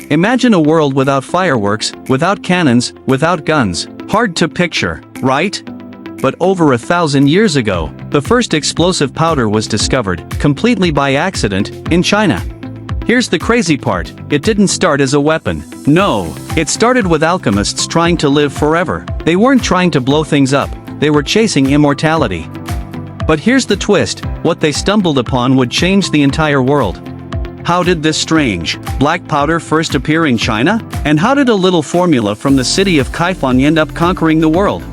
Imagine a world without fireworks, without cannons, without guns. Hard to picture, right? But over 1,000 years ago, the first explosive powder was discovered, completely by accident, in China. Here's the crazy part, it didn't start as a weapon. No, it started with alchemists trying to live forever. They weren't trying to blow things up, they were chasing immortality. But here's the twist, what they stumbled upon would change the entire world. How did this strange, black powder first appear in China? And how did a little formula from the city of Kaifeng end up conquering the world?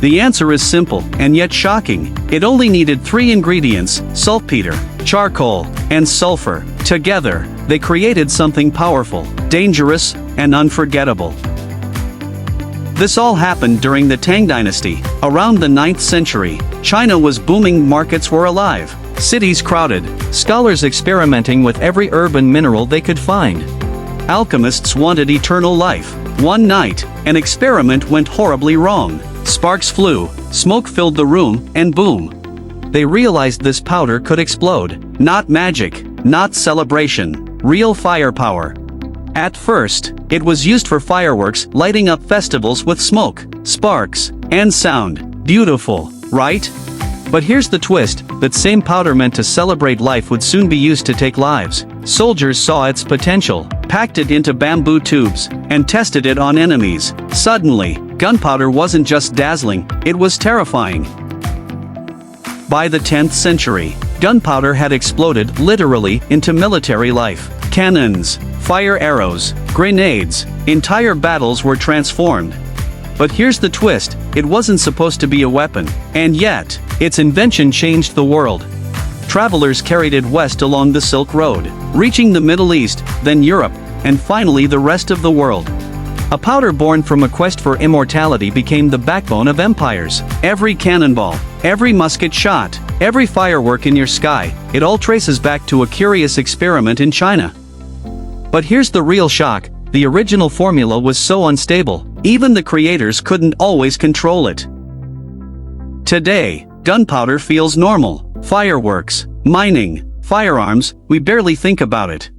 The answer is simple, and yet shocking. It only needed 3 ingredients, saltpeter, charcoal, and sulfur. Together, they created something powerful, dangerous, and unforgettable. This all happened during the Tang Dynasty. Around the 9th century, China was booming, markets were alive, cities crowded, scholars experimenting with every herb and mineral they could find. Alchemists wanted eternal life. One night, an experiment went horribly wrong. Sparks flew, smoke filled the room, and boom. They realized this powder could explode. Not magic, not celebration, real firepower. At first, it was used for fireworks, lighting up festivals with smoke, sparks, and sound. Beautiful, right? But here's the twist, that same powder meant to celebrate life would soon be used to take lives. Soldiers saw its potential, packed it into bamboo tubes, and tested it on enemies. Suddenly, gunpowder wasn't just dazzling, it was terrifying. By the 10th century, gunpowder had exploded, literally, into military life. Cannons, fire arrows, grenades, entire battles were transformed. But here's the twist, it wasn't supposed to be a weapon, and yet, its invention changed the world. Travelers carried it west along the Silk Road, reaching the Middle East, then Europe, and finally the rest of the world. A powder born from a quest for immortality became the backbone of empires. Every cannonball, every musket shot, every firework in your sky, it all traces back to a curious experiment in China. But here's the real shock, the original formula was so unstable, even the creators couldn't always control it. Today, gunpowder feels normal. Fireworks, mining, firearms, we barely think about it.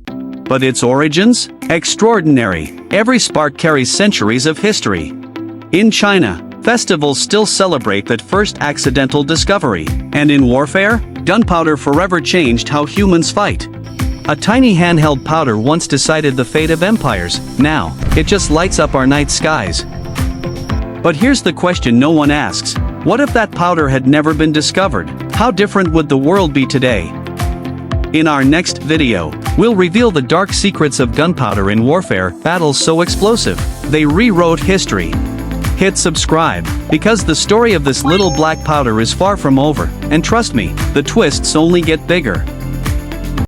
But its origins? Extraordinary. Every spark carries centuries of history. In China, festivals still celebrate that first accidental discovery. And in warfare, gunpowder forever changed how humans fight. A tiny handheld powder once decided the fate of empires, now, it just lights up our night skies. But here's the question no one asks. What if that powder had never been discovered? How different would the world be today? In our next video, we'll reveal the dark secrets of gunpowder in warfare, battles so explosive, they rewrote history. Hit subscribe, because the story of this little black powder is far from over, and trust me, the twists only get bigger.